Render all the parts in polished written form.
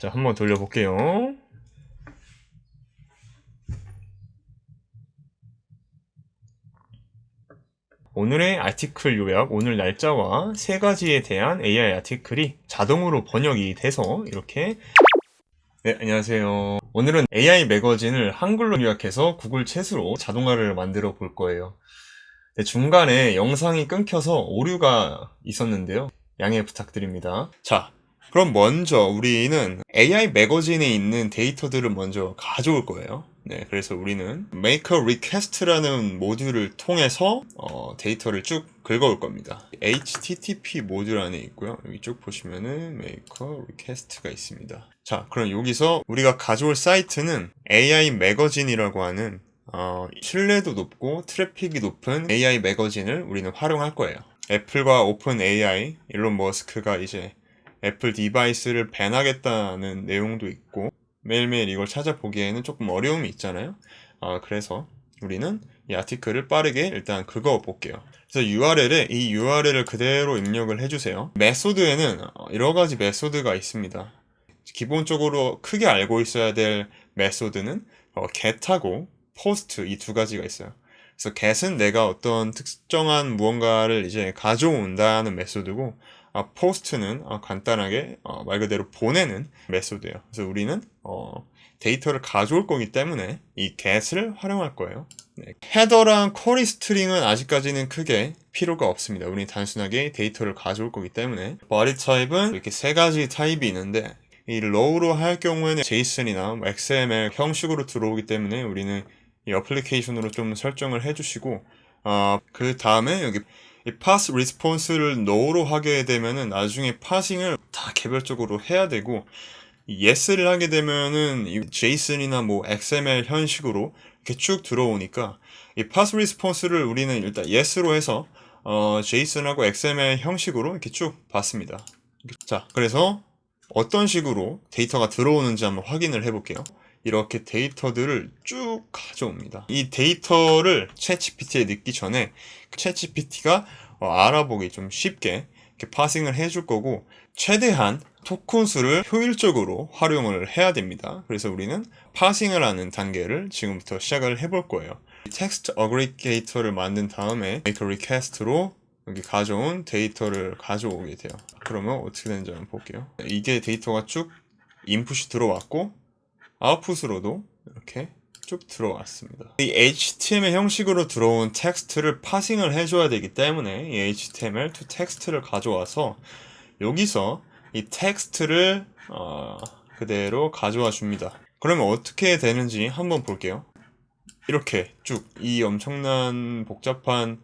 자, 한번 돌려볼게요. 오늘의 아티클 요약, 오늘 날짜와 세 가지에 대한 AI 아티클이 자동으로 번역이 돼서 이렇게. 네, 안녕하세요. 오늘은 AI 매거진을 한글로 요약해서 구글 채수로 자동화를 만들어 볼 거예요. 네, 중간에 영상이 끊겨서 오류가 있었는데요. 양해 부탁드립니다. 자, 그럼 먼저 우리는 AI 매거진에 있는 데이터들을 먼저 가져올 거예요. 네, 그래서 우리는 Make a Request라는 모듈을 통해서 데이터를 쭉 긁어올 겁니다. HTTP 모듈 안에 있고요. 여기 쭉 보시면은 Make a Request가 있습니다. 자, 그럼 여기서 우리가 가져올 사이트는 AI 매거진이라고 하는 신뢰도 높고 트래픽이 높은 AI 매거진을 우리는 활용할 거예요. 애플과 오픈 AI, 일론 머스크가 이제 애플 디바이스를 밴하겠다는 내용도 있고 매일매일 이걸 찾아보기에는 조금 어려움이 있잖아요. 그래서 우리는 이 아티클을 빠르게 일단 긁어 볼게요. 그래서 이 URL을 그대로 입력을 해주세요. 메소드에는 여러 가지 메소드가 있습니다. 기본적으로 크게 알고 있어야 될 메소드는 get하고 post 이 두 가지가 있어요. 그래서 get은 내가 어떤 특정한 무언가를 이제 가져온다는 메소드고, post는 간단하게 말 그대로 보내는 메소드예요. 그래서 우리는 데이터를 가져올 거기 때문에 이 get을 활용할 거예요. 네. 헤더랑 쿼리 스트링은 아직까지는 크게 필요가 없습니다. 우리는 단순하게 데이터를 가져올 거기 때문에. body 타입은 이렇게 세 가지 타입이 있는데, 이 low로 할 경우에는 JSON이나 XML 형식으로 들어오기 때문에 우리는 이 어플리케이션으로 좀 설정을 해주시고, 그 다음에 여기 이 pass response를 no로 하게 되면은 나중에 parsing을 다 개별적으로 해야 되고, yes를 하게 되면은 이 JSON이나 뭐 XML 형식으로 이렇게 쭉 들어오니까 이 pass response를 우리는 일단 yes로 해서 JSON하고 XML 형식으로 이렇게 쭉 봤습니다. 자, 그래서 어떤 식으로 데이터가 들어오는지 한번 확인을 해볼게요. 이렇게 데이터들을 쭉 가져옵니다. 이 데이터를 챗GPT에 넣기 전에 챗GPT가 알아보기 좀 쉽게 이렇게 파싱을 해줄 거고, 최대한 토큰 수를 효율적으로 활용을 해야 됩니다. 그래서 우리는 파싱을 하는 단계를 지금부터 시작을 해볼 거예요. 텍스트 어그리게이터를 만든 다음에 make a request로 여기 가져온 데이터를 가져오게 돼요. 그러면 어떻게 되는지 한번 볼게요. 이게 데이터가 쭉 인풋이 들어왔고 아웃풋으로도 이렇게 쭉 들어왔습니다. 이 HTML 형식으로 들어온 텍스트를 파싱을 해줘야 되기 때문에 이 HTML to 텍스트를 가져와서 여기서 이 텍스트를 그대로 가져와 줍니다. 그러면 어떻게 되는지 한번 볼게요. 이렇게 쭉 이 엄청난 복잡한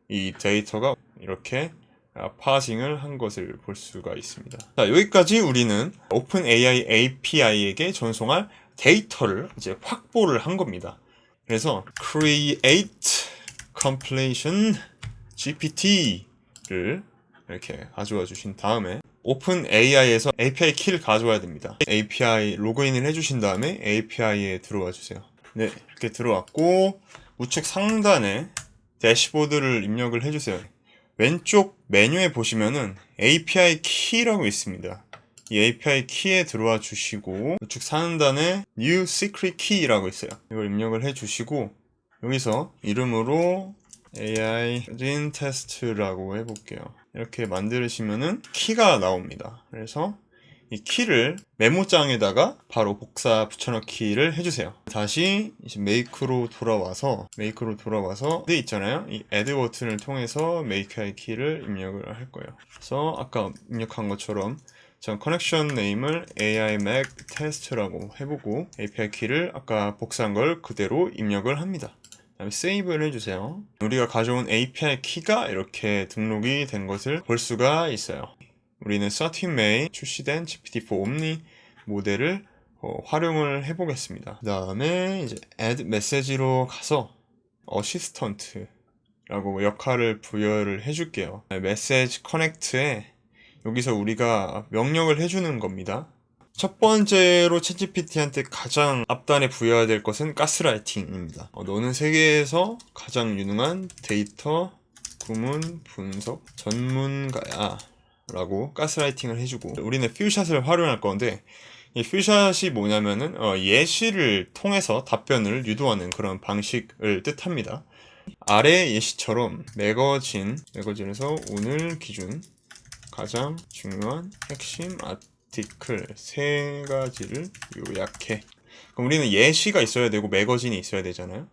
이 데이터가 이렇게 파싱을 한 것을 볼 수가 있습니다. 자, 여기까지 우리는 OpenAI API에게 전송할 데이터를 이제 확보를 한 겁니다. 그래서 create compilation GPT를 이렇게 가져와 주신 다음에 OpenAI에서 API 키를 가져와야 됩니다. API 로그인을 해주신 다음에 API에 들어와 주세요. 네, 이렇게 들어왔고 우측 상단에 대시보드를 입력을 해주세요. 왼쪽 메뉴에 보시면은 API 키라고 있습니다. 이 API 키에 들어와 주시고 우측 상단에 New Secret Key라고 있어요. 이걸 입력을 해 주시고 여기서 이름으로 AI 진 테스트라고 해볼게요. 이렇게 만드시면은 키가 나옵니다. 그래서 이 키를 메모장에다가 바로 복사 붙여넣기를 해주세요. 다시 이제 메이크로 돌아와서 네 있잖아요. 이 add 버튼을 통해서 make 키를 입력을 할 거예요. 그래서 아까 입력한 것처럼 전 커넥션 네임을 AI Mac Test라고 해보고 API 키를 아까 복사한 걸 그대로 입력을 합니다. 다음에 세이브를 해주세요. 우리가 가져온 API 키가 이렇게 등록이 된 것을 볼 수가 있어요. 우리는 13 May 출시된 GPT-4 Omni 모델을 활용을 해보겠습니다. 그 다음에 이제 add message로 가서 어시스턴트라고 역할을 부여를 해줄게요. 메시지 커넥트에 여기서 우리가 명령을 해주는 겁니다. 첫 번째로 챗GPT한테 가장 앞단에 부여해야 될 것은 가스라이팅입니다. 너는 세계에서 가장 유능한 데이터 구문 분석 전문가야 라고 가스라이팅을 해주고, 우리는 퓨샷을 활용할 건데 이 퓨샷이 뭐냐면은 예시를 통해서 답변을 유도하는 그런 방식을 뜻합니다. 아래 예시처럼 매거진에서 오늘 기준 가장 중요한 핵심 아티클 3가지를 요약해. 그럼 우리는 예시가 있어야 되고 매거진이 있어야 되잖아요.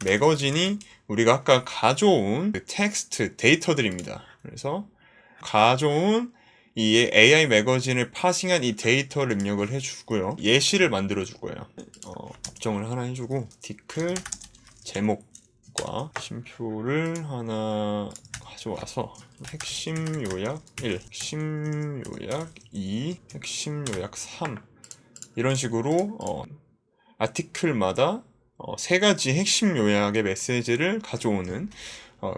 매거진이 우리가 아까 가져온 그 텍스트 데이터들입니다. 그래서 가져온 이 AI 매거진을 파싱한 이 데이터를 입력을 해주고요. 예시를 만들어 줄 거예요. 법정을 하나 해주고 디클 제목과 심표를 하나 가져와서 핵심 요약 1, 핵심 요약 2, 핵심 요약 3 이런 식으로 아티클마다 3가지 핵심 요약의 메시지를 가져오는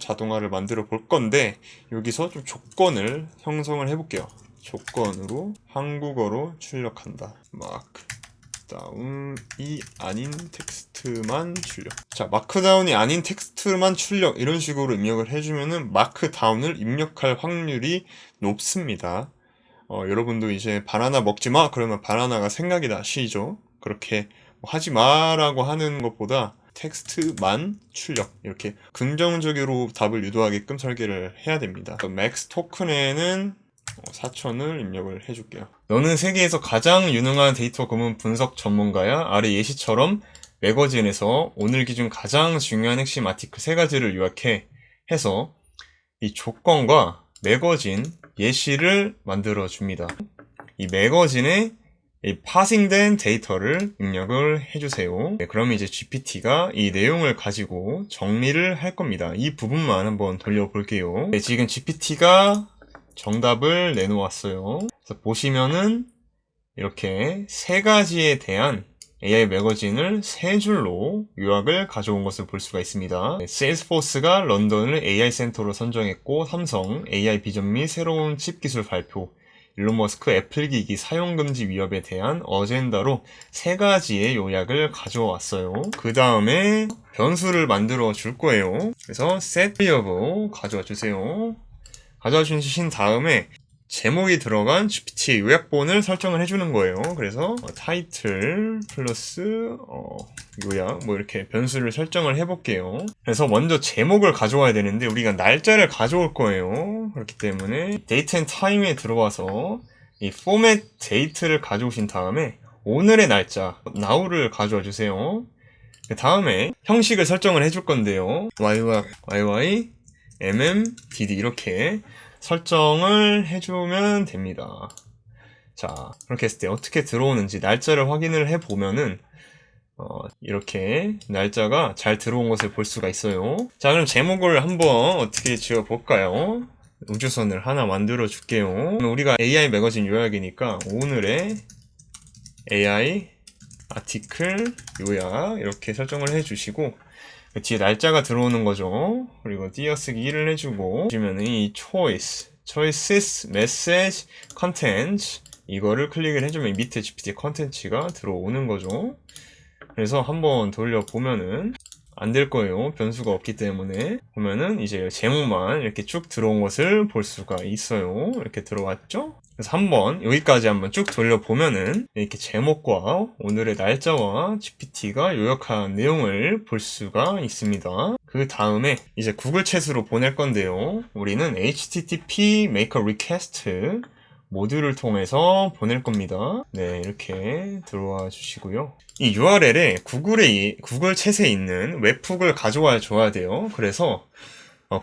자동화를 만들어 볼 건데, 여기서 좀 조건을 형성을 해볼게요. 조건으로 한국어로 출력한다. 마크다운이 아닌 텍스트만 출력. 자, 마크다운이 아닌 텍스트만 출력 이런 식으로 입력을 해주면은 마크다운을 입력할 확률이 높습니다. 여러분도 이제 바나나 먹지 마 그러면 바나나가 생각이 나시죠? 그렇게 하지 마라고 하는 것보다 텍스트만 출력 이렇게 긍정적으로 답을 유도하게끔 설계를 해야 됩니다. 맥스 토큰에는 4,000을 입력을 해줄게요. 너는 세계에서 가장 유능한 데이터 구문 분석 전문가야. 아래 예시처럼 매거진에서 오늘 기준 가장 중요한 핵심 아티클 3가지를 요약해 해서 이 조건과 매거진 예시를 만들어 줍니다. 이 매거진에 이 파싱된 데이터를 입력을 해주세요. 네, 그러면 이제 GPT가 이 내용을 가지고 정리를 할 겁니다. 이 부분만 한번 돌려볼게요. 네, 지금 GPT가 정답을 내놓았어요. 그래서 보시면은 이렇게 3가지에 대한 AI 매거진을 3줄로 요약을 가져온 것을 볼 수가 있습니다. 세일스포스가 런던을 AI 센터로 선정했고, 삼성 AI 비전 및 새로운 칩 기술 발표, 일론 머스크 애플 기기 사용 금지 위협에 대한 어젠다로 3가지의 요약을 가져왔어요. 그 다음에 변수를 만들어 줄 거예요. 그래서 set variable 가져와 주세요. 가져와 주신 다음에 제목이 들어간 GPT 요약본을 설정을 해주는 거예요. 그래서 타이틀 플러스 요약 뭐 이렇게 변수를 설정을 해볼게요. 그래서 먼저 제목을 가져와야 되는데 우리가 날짜를 가져올 거예요. 그렇기 때문에 데이트 앤 타임에 들어와서 이 포맷 데이트를 가져오신 다음에 오늘의 날짜 now를 가져와 주세요. 그 다음에 형식을 설정을 해줄 건데요. yy mmdd 이렇게 설정을 해주면 됩니다. 자, 그렇게 했을 때 어떻게 들어오는지 날짜를 확인을 해보면은 이렇게 날짜가 잘 들어온 것을 볼 수가 있어요. 자, 그럼 제목을 한번 어떻게 지어볼까요? 우주선을 하나 만들어 줄게요. 우리가 AI 매거진 요약이니까 오늘의 AI 아티클 요약 이렇게 설정을 해주시고, 뒤에 날짜가 들어오는 거죠. 그리고 띄어쓰기 1을 해주고, 보시면 이 choices, message, content 이거를 클릭을 해주면 밑에 GPT 컨텐츠가 들어오는 거죠. 그래서 한번 돌려보면은 안 될 거예요. 변수가 없기 때문에. 보면은 이제 제목만 이렇게 쭉 들어온 것을 볼 수가 있어요. 이렇게 들어왔죠? 그래서 한번 여기까지 한번 쭉 돌려보면은 이렇게 제목과 오늘의 날짜와 GPT가 요약한 내용을 볼 수가 있습니다. 그 다음에 이제 구글 챗으로 보낼 건데요. 우리는 HTTP make a request 모듈을 통해서 보낼 겁니다. 네, 이렇게 들어와 주시고요. 이 URL에 구글 챗에 있는 웹훅을 가져와 줘야 돼요. 그래서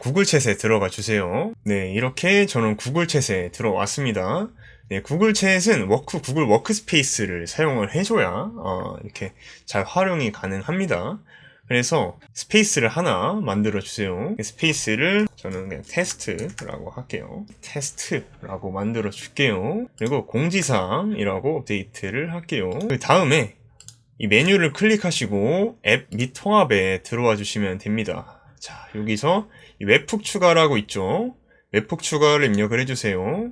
구글 챗에 들어가 주세요. 네, 이렇게 저는 구글 챗에 들어왔습니다. 네, 구글 챗은 구글 워크스페이스를 사용을 해줘야 이렇게 잘 활용이 가능합니다. 그래서 스페이스를 하나 만들어 주세요. 스페이스를 저는 그냥 테스트라고 할게요. 테스트라고 만들어 줄게요. 그리고 공지사항이라고 업데이트를 할게요. 그 다음에 이 메뉴를 클릭하시고 앱 및 통합에 들어와 주시면 됩니다. 자, 여기서 이 웹훅 추가라고 있죠. 웹훅 추가를 입력을 해주세요.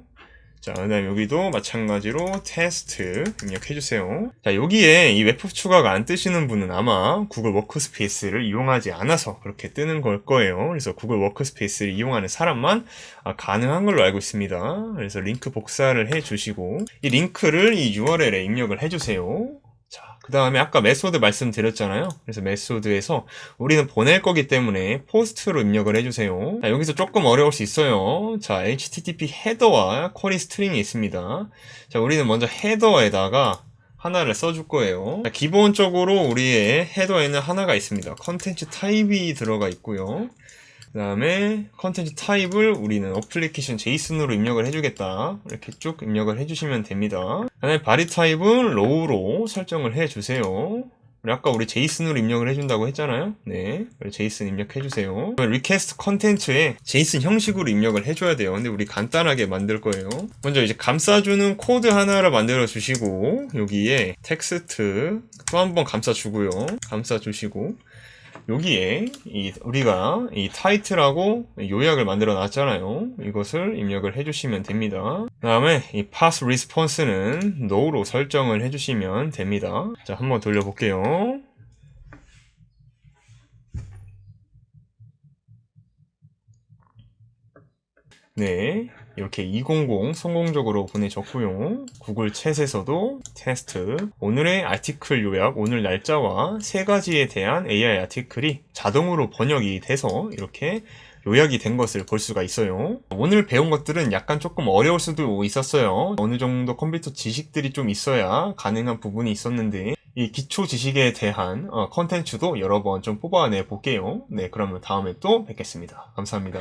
자, 그 다음에 여기도 마찬가지로 테스트 입력해주세요. 자, 여기에 이 웹 추가가 안 뜨시는 분은 아마 구글 워크스페이스를 이용하지 않아서 그렇게 뜨는 걸 거예요. 그래서 구글 워크스페이스를 이용하는 사람만 가능한 걸로 알고 있습니다. 그래서 링크 복사를 해주시고 이 링크를 이 URL에 입력을 해주세요. 자, 그 다음에 아까 메소드 말씀드렸잖아요. 그래서 메소드에서 우리는 보낼 거기 때문에 포스트로 입력을 해주세요. 자, 여기서 조금 어려울 수 있어요. 자, HTTP 헤더와 쿼리 스트링이 있습니다. 자, 우리는 먼저 헤더에다가 하나를 써줄 거예요. 자, 기본적으로 우리의 헤더에는 하나가 있습니다. 컨텐츠 타입이 들어가 있고요. 그 다음에 컨텐츠 타입을 우리는 어플리케이션 제이슨으로 입력을 해주겠다. 이렇게 쭉 입력을 해주시면 됩니다. 그 다음에 바디 타입은 low로 설정을 해주세요. 아까 우리 제이슨으로 입력을 해준다고 했잖아요. 네, 제이슨 입력해주세요. 리퀘스트 컨텐츠에 제이슨 형식으로 입력을 해줘야 돼요. 근데 우리 간단하게 만들 거예요. 먼저 이제 감싸주는 코드 하나를 만들어 주시고 여기에 텍스트 또 한 번 감싸주고요. 감싸주시고 여기에 우리가 이 타이틀하고 요약을 만들어 놨잖아요. 이것을 입력을 해주시면 됩니다. 그 다음에 이 pass response는 no로 설정을 해주시면 됩니다. 자, 한번 돌려볼게요. 네, 이렇게 200 성공적으로 보내졌고요. 구글 챗에서도 테스트, 오늘의 아티클 요약, 오늘 날짜와 3가지에 대한 AI 아티클이 자동으로 번역이 돼서 이렇게 요약이 된 것을 볼 수가 있어요. 오늘 배운 것들은 약간 조금 어려울 수도 있었어요. 어느 정도 컴퓨터 지식들이 좀 있어야 가능한 부분이 있었는데 이 기초 지식에 대한 컨텐츠도 여러 번 좀 뽑아내 볼게요. 네, 그러면 다음에 또 뵙겠습니다. 감사합니다.